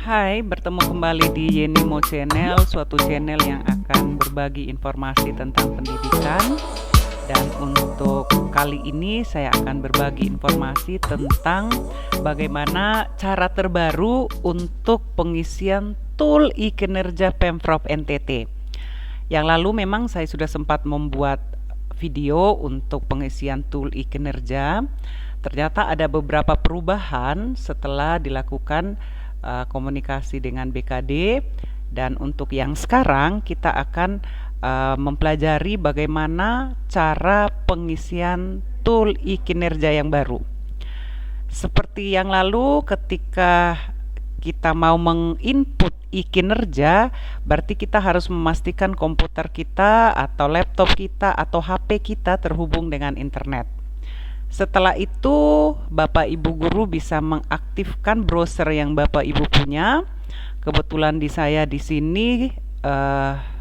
Hai, bertemu kembali di Yenimo Channel, suatu channel yang akan berbagi informasi tentang pendidikan. Dan untuk kali ini saya akan berbagi informasi tentang bagaimana cara terbaru untuk pengisian tool e-kinerja Pemprov NTT. Yang lalu memang saya sudah sempat membuat video untuk pengisian tool e-kinerja. Ternyata ada beberapa perubahan setelah dilakukan komunikasi dengan BKD, dan untuk yang sekarang kita akan mempelajari bagaimana cara pengisian tool e-kinerja yang baru. Seperti yang lalu, ketika kita mau menginput e-kinerja, berarti kita harus memastikan komputer kita atau laptop kita atau HP kita terhubung dengan internet. Setelah itu, Bapak Ibu guru bisa mengaktifkan browser yang Bapak Ibu punya. Kebetulan di saya di sini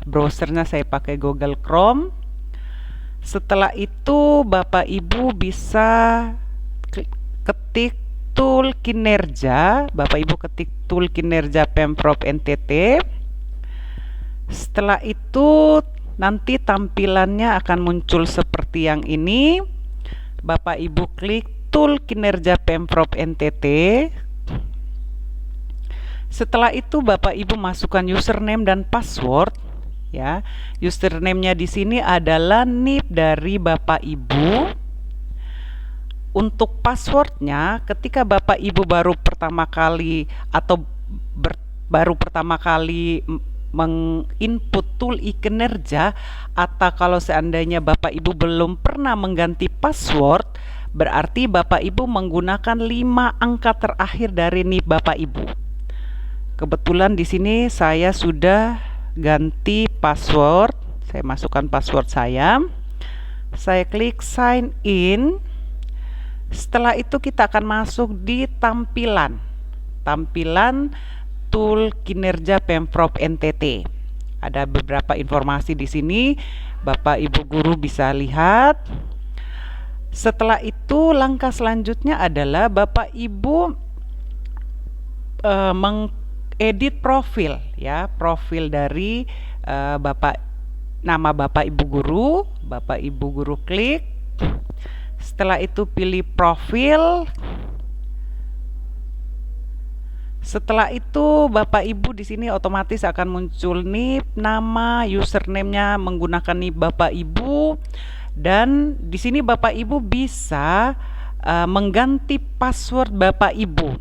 browsernya saya pakai Google Chrome. Setelah itu, Bapak Ibu bisa ketik tool kinerja. Bapak Ibu ketik tool kinerja Pemprov NTT. Setelah itu, nanti tampilannya akan muncul seperti yang ini. Bapak Ibu klik tool kinerja Pemprov NTT. Setelah itu Bapak Ibu masukkan username dan password, ya. Username-nya di sini adalah NIP dari Bapak Ibu. Untuk passwordnya, ketika Bapak Ibu baru pertama kali menginput tool e-kinerja, atau kalau seandainya Bapak Ibu belum pernah mengganti password, berarti Bapak Ibu menggunakan 5 angka terakhir dari NIP Bapak Ibu. Kebetulan di sini saya sudah ganti password. Saya masukkan password saya. Saya klik sign in. Setelah itu kita akan masuk di tampilan tool kinerja Pemprov NTT. Ada beberapa informasi di sini, Bapak Ibu guru bisa lihat. Setelah itu, langkah selanjutnya adalah Bapak Ibu mengedit profil, ya, profil dari nama Bapak Ibu guru. Bapak Ibu guru klik. Setelah itu pilih profil. Setelah itu Bapak Ibu di sini otomatis akan muncul NIP, nama, username-nya menggunakan NIP Bapak Ibu, dan di sini Bapak Ibu bisa mengganti password Bapak Ibu.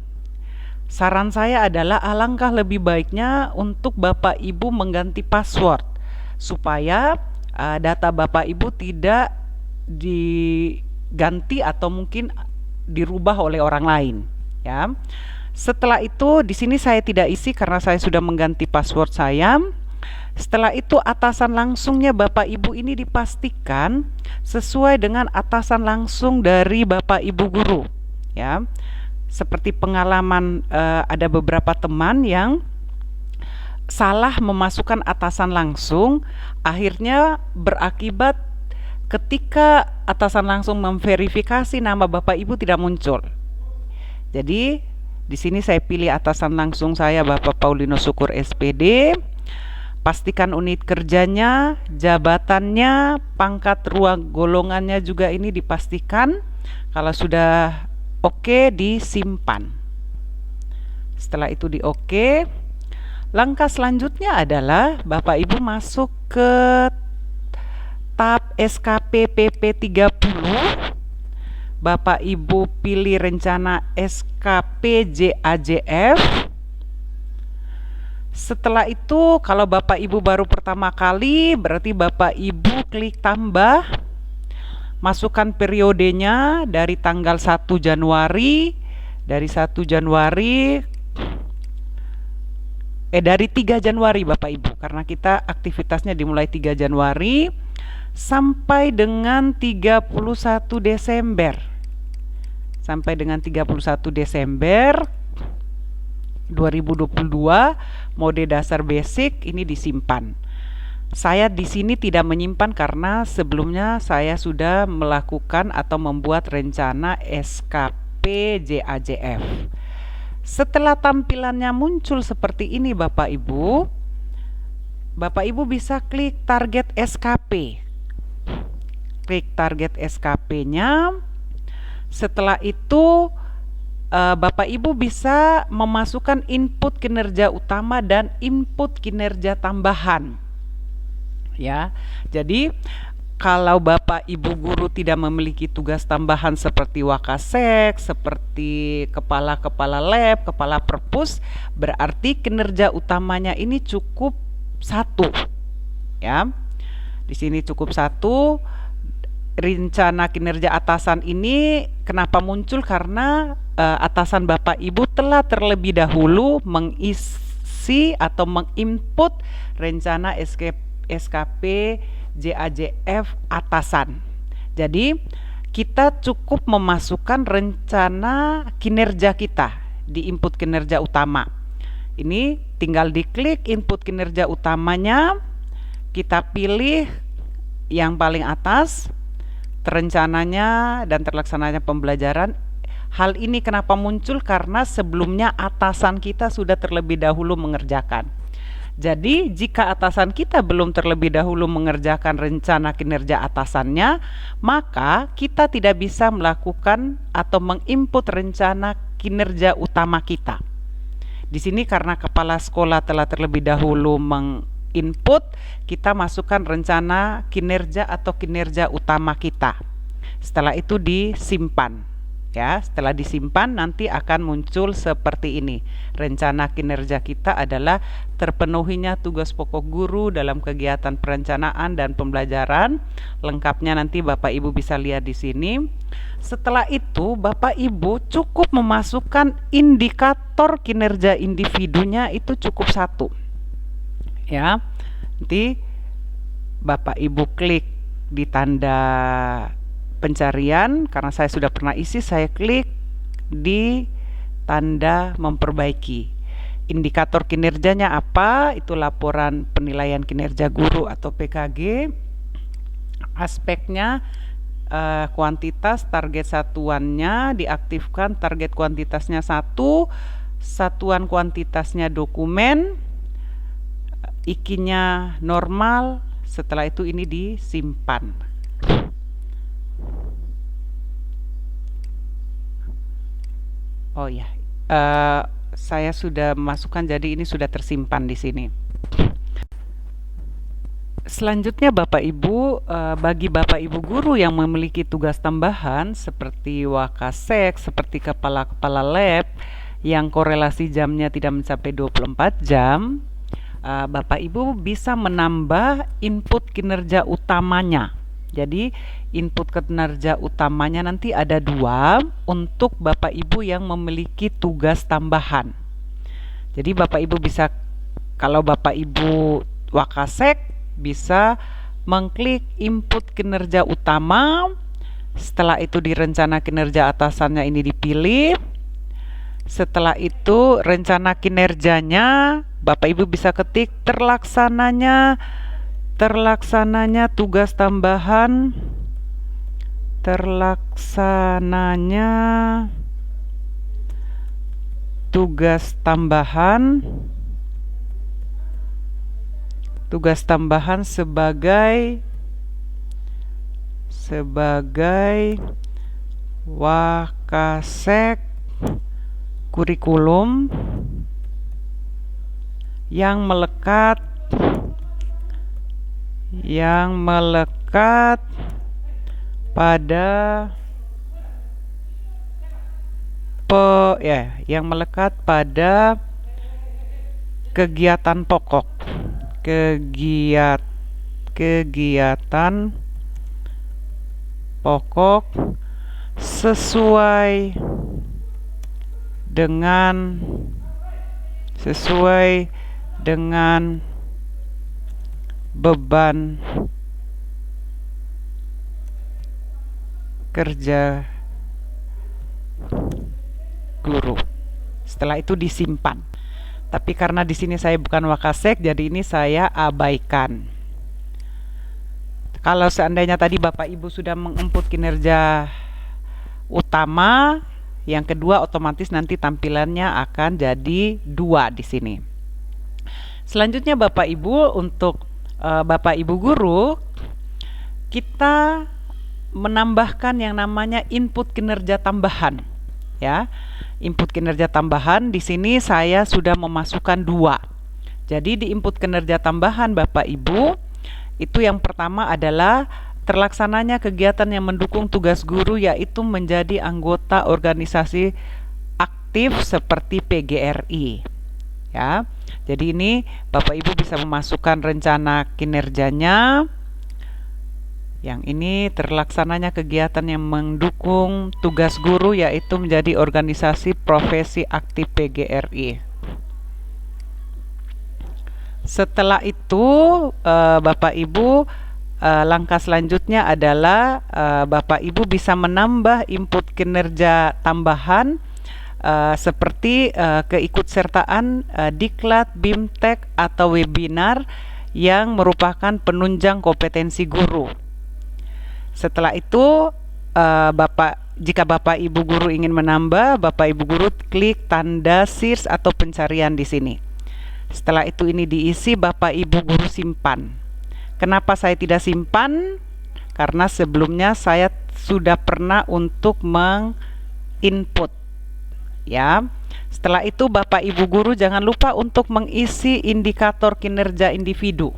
Saran saya adalah alangkah lebih baiknya untuk Bapak Ibu mengganti password supaya data Bapak Ibu tidak diganti atau mungkin dirubah oleh orang lain, ya. Setelah itu di sini saya tidak isi karena saya sudah mengganti password saya. Setelah itu atasan langsungnya Bapak Ibu ini dipastikan sesuai dengan atasan langsung dari Bapak Ibu guru, ya. Seperti pengalaman ada beberapa teman yang salah memasukkan atasan langsung, akhirnya berakibat ketika atasan langsung memverifikasi nama Bapak Ibu tidak muncul. Jadi di sini saya pilih atasan langsung saya, Bapak Paulino Syukur SPD. Pastikan unit kerjanya, jabatannya, pangkat, ruang golongannya juga ini dipastikan. Kalau sudah oke, disimpan. Setelah itu di oke. Langkah selanjutnya adalah Bapak Ibu masuk ke tab SKP PP 30. Bapak Ibu pilih rencana SKP JAJF. Setelah itu, kalau Bapak Ibu baru pertama kali, berarti Bapak Ibu klik tambah. Masukkan periodenya dari tanggal 1 Januari, dari 3 Januari Bapak Ibu, karena kita aktivitasnya dimulai 3 Januari sampai dengan 31 Desember. Sampai dengan 31 Desember 2022, mode dasar basic ini disimpan. Saya di sini tidak menyimpan karena sebelumnya saya sudah melakukan atau membuat rencana SKP JAJF. Setelah tampilannya muncul seperti ini Bapak Ibu bisa klik target SKP. Klik target SKP-nya. Setelah itu Bapak Ibu bisa memasukkan input kinerja utama dan input kinerja tambahan. Ya. Jadi kalau Bapak Ibu guru tidak memiliki tugas tambahan seperti wakasek, seperti kepala-kepala lab, kepala perpus, berarti kinerja utamanya ini cukup 1. Ya. Di sini cukup 1. Rencana kinerja atasan ini kenapa muncul? Karena atasan Bapak Ibu telah terlebih dahulu mengisi atau menginput rencana SKP JAJF atasan. Jadi kita cukup memasukkan rencana kinerja kita di input kinerja utama. Ini tinggal diklik input kinerja utamanya, kita pilih yang paling atas, terencananya dan terlaksananya pembelajaran. Hal ini kenapa muncul? Karena sebelumnya atasan kita sudah terlebih dahulu mengerjakan. Jadi jika atasan kita belum terlebih dahulu mengerjakan rencana kinerja atasannya, maka kita tidak bisa melakukan atau menginput rencana kinerja utama kita. Di sini karena kepala sekolah telah terlebih dahulu menginput, kita masukkan rencana kinerja atau kinerja utama kita. Setelah itu disimpan. Ya, setelah disimpan nanti akan muncul seperti ini. Rencana kinerja kita adalah terpenuhinya tugas pokok guru dalam kegiatan perencanaan dan pembelajaran. Lengkapnya nanti Bapak Ibu bisa lihat di sini. Setelah itu Bapak Ibu cukup memasukkan indikator kinerja individunya, itu cukup 1. Ya. Nanti Bapak Ibu klik di tanda pencarian, karena saya sudah pernah isi, saya klik di tanda memperbaiki. Indikator kinerjanya apa? Itu laporan penilaian kinerja guru atau PKG. Aspeknya kuantitas, target satuannya diaktifkan, target kuantitasnya 1, satuan kuantitasnya dokumen, IKI-nya normal. Setelah itu ini disimpan. Oh ya, saya sudah masukkan, jadi ini sudah tersimpan di sini. Selanjutnya Bapak Ibu, bagi Bapak Ibu guru yang memiliki tugas tambahan seperti wakasek, seperti kepala-kepala lab yang korelasi jamnya tidak mencapai 24 jam, Bapak Ibu bisa menambah input kinerja utamanya. Jadi input kinerja utamanya nanti ada 2 untuk Bapak Ibu yang memiliki tugas tambahan. Jadi Bapak Ibu bisa, kalau Bapak Ibu wakasek, bisa mengklik input kinerja utama. Setelah itu di rencana kinerja atasannya ini dipilih. Setelah itu rencana kinerjanya Bapak Ibu bisa ketik terlaksananya tugas tambahan, tugas tambahan sebagai wakasek kurikulum yang melekat pada kegiatan pokok, kegiatan pokok sesuai dengan beban kerja guru. Setelah itu disimpan. Tapi karena di sini saya bukan wakasek, jadi ini saya abaikan. Kalau seandainya tadi Bapak Ibu sudah menginput kinerja utama, yang kedua otomatis nanti tampilannya akan jadi 2 di sini. Selanjutnya Bapak Ibu, untuk Bapak Ibu guru, kita menambahkan yang namanya input kinerja tambahan, ya. Input kinerja tambahan di sini saya sudah memasukkan 2. Jadi di input kinerja tambahan Bapak Ibu, itu yang pertama adalah terlaksananya kegiatan yang mendukung tugas guru, yaitu menjadi anggota organisasi aktif seperti PGRI, ya. Jadi ini Bapak Ibu bisa memasukkan rencana kinerjanya. Yang ini terlaksananya kegiatan yang mendukung tugas guru, yaitu menjadi organisasi profesi aktif PGRI. Setelah itu Bapak Ibu, langkah selanjutnya adalah Bapak Ibu bisa menambah input kinerja tambahan seperti keikutsertaan diklat, BIMTEK atau webinar yang merupakan penunjang kompetensi guru. Setelah itu jika Bapak Ibu guru ingin menambah, Bapak Ibu guru klik tanda search atau pencarian di sini. Setelah itu ini diisi, Bapak Ibu guru simpan. Kenapa saya tidak simpan? Karena sebelumnya saya sudah pernah untuk menginput, ya. Setelah itu Bapak Ibu guru jangan lupa untuk mengisi indikator kinerja individu.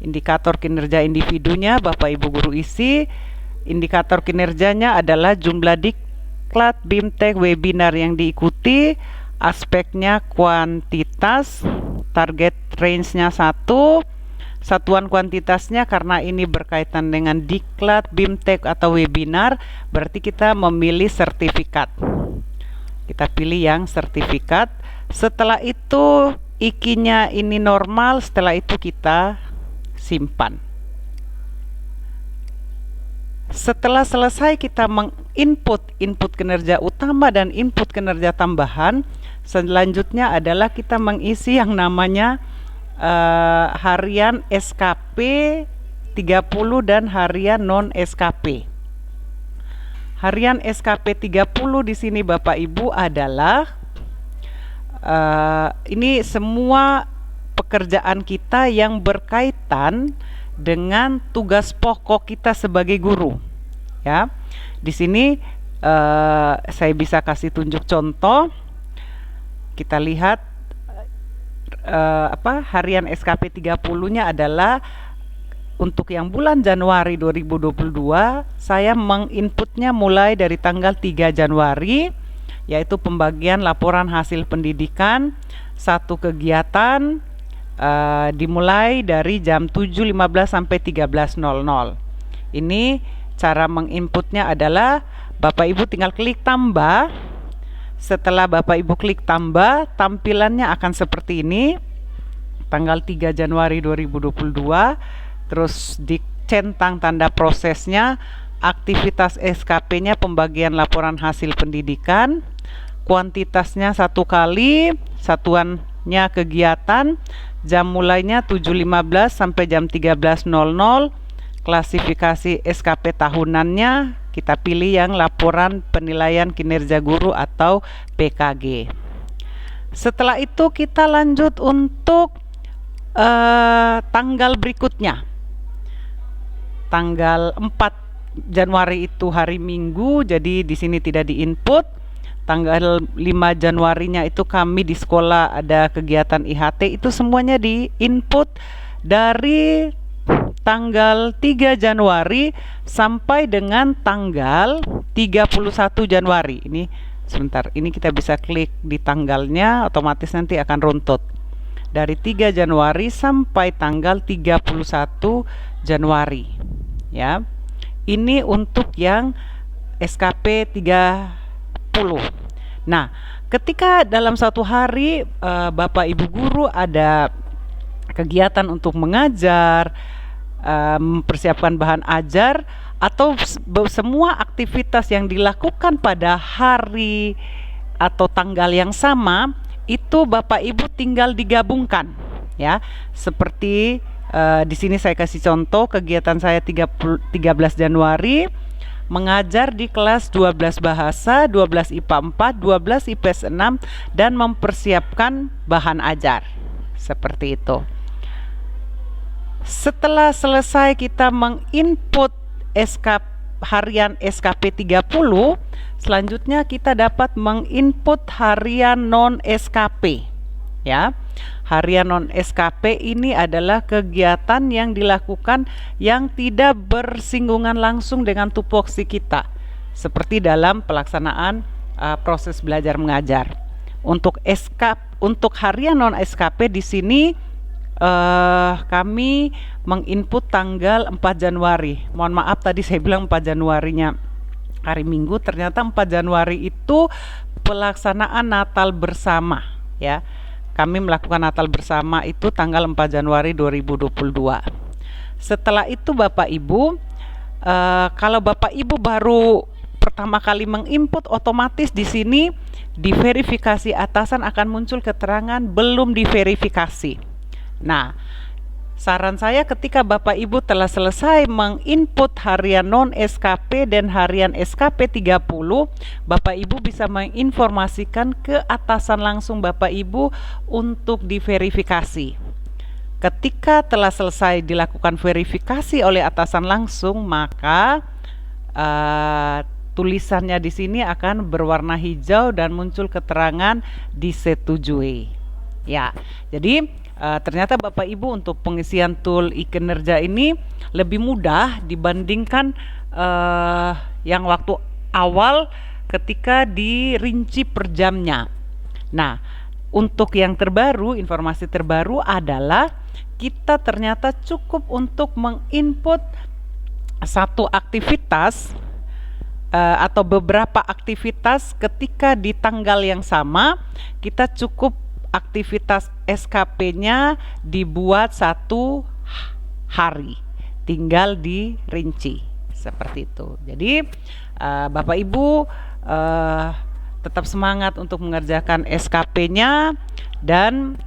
Indikator kinerja individunya Bapak Ibu guru isi. Indikator kinerjanya adalah jumlah diklat, BIMTEK, webinar yang diikuti, aspeknya kuantitas, target range-nya 1, satuan kuantitasnya karena ini berkaitan dengan diklat, BIMTEK atau webinar, berarti kita memilih sertifikat. Kita pilih yang sertifikat. Setelah itu IKI-nya ini normal, setelah itu kita simpan. Setelah selesai kita menginput input kinerja utama dan input kinerja tambahan, selanjutnya adalah kita mengisi yang namanya harian SKP 30 dan harian non SKP. Harian SKP 30 di sini Bapak Ibu adalah ini semua pekerjaan kita yang berkaitan dengan tugas pokok kita sebagai guru, ya. Di sini saya bisa kasih tunjuk contoh. Kita lihat harian SKP 30-nya adalah untuk yang bulan Januari 2022, saya menginputnya mulai dari tanggal 3 Januari, yaitu pembagian laporan hasil pendidikan, satu kegiatan dimulai dari jam 7.15 sampai 13.00. Ini cara menginputnya adalah Bapak Ibu tinggal klik tambah. Setelah Bapak Ibu klik tambah, tampilannya akan seperti ini. Tanggal 3 Januari 2022, terus dicentang tanda prosesnya, aktivitas SKP-nya pembagian laporan hasil pendidikan, kuantitasnya 1 kali, satuannya kegiatan, jam mulainya 7.15 sampai jam 13.00, klasifikasi SKP tahunannya kita pilih yang laporan penilaian kinerja guru atau PKG. Setelah itu kita lanjut untuk tanggal berikutnya. Tanggal 4 Januari itu hari Minggu, jadi di sini tidak diinput. Tanggal 5 Januarinya itu kami di sekolah ada kegiatan IHT, itu semuanya di-input dari tanggal 3 Januari sampai dengan tanggal 31 Januari. Ini sebentar, ini kita bisa klik di tanggalnya, otomatis nanti akan runtut. Dari 3 Januari sampai tanggal 31 Januari. Ya. Ini untuk yang SKP 30. Nah, ketika dalam satu hari Bapak Ibu guru ada kegiatan untuk mengajar, mempersiapkan bahan ajar, atau semua aktivitas yang dilakukan pada hari atau tanggal yang sama, itu Bapak Ibu tinggal digabungkan, ya. Seperti di sini saya kasih contoh kegiatan saya 13 Januari, mengajar di kelas 12 bahasa, 12 IPA 4, 12 IPS 6, dan mempersiapkan bahan ajar. Seperti itu. Setelah selesai kita menginput harian SKP 30, selanjutnya kita dapat menginput harian non SKP. Ya, harian non SKP ini adalah kegiatan yang dilakukan yang tidak bersinggungan langsung dengan tupoksi kita, seperti dalam pelaksanaan proses belajar mengajar. Untuk harian non SKP di sini kami menginput tanggal 4 Januari. Mohon maaf tadi saya bilang 4 Januarinya hari Minggu, ternyata 4 Januari itu pelaksanaan Natal bersama, ya. Kami melakukan Natal bersama itu tanggal 4 Januari 2022. Setelah itu Bapak Ibu, kalau Bapak Ibu baru pertama kali menginput, otomatis di sini di verifikasi atasan akan muncul keterangan belum diverifikasi. Nah, saran saya ketika Bapak Ibu telah selesai menginput harian non SKP dan harian SKP 30, Bapak Ibu bisa menginformasikan ke atasan langsung Bapak Ibu untuk diverifikasi. Ketika telah selesai dilakukan verifikasi oleh atasan langsung, maka tulisannya di sini akan berwarna hijau dan muncul keterangan disetujui. Ya, jadi ternyata Bapak Ibu untuk pengisian tool e-kinerja ini lebih mudah dibandingkan yang waktu awal ketika dirinci per jamnya. Nah, untuk yang terbaru, informasi terbaru adalah kita ternyata cukup untuk menginput satu aktivitas atau beberapa aktivitas ketika di tanggal yang sama. Kita cukup aktivitas SKP-nya dibuat 1 hari, tinggal dirinci seperti itu. Jadi Bapak Ibu tetap semangat untuk mengerjakan SKP-nya, dan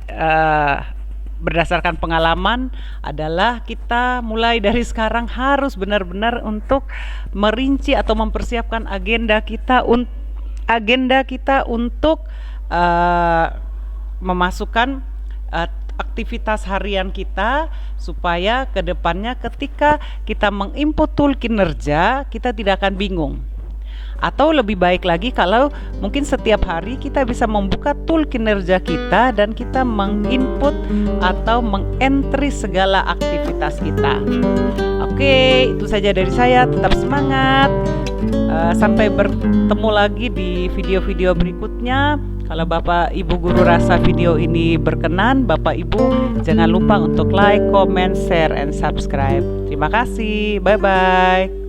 berdasarkan pengalaman adalah kita mulai dari sekarang harus benar-benar untuk merinci atau mempersiapkan agenda kita untuk memasukkan aktivitas harian kita, supaya kedepannya ketika kita menginput tool kinerja kita tidak akan bingung. Atau lebih baik lagi kalau mungkin setiap hari kita bisa membuka tool kinerja kita dan kita menginput atau mengentry segala aktivitas kita. Oke, itu saja dari saya. Tetap semangat. Sampai bertemu lagi di video-video berikutnya. Kalau Bapak Ibu guru rasa video ini berkenan, Bapak Ibu jangan lupa untuk like, comment, share, and subscribe. Terima kasih. Bye-bye.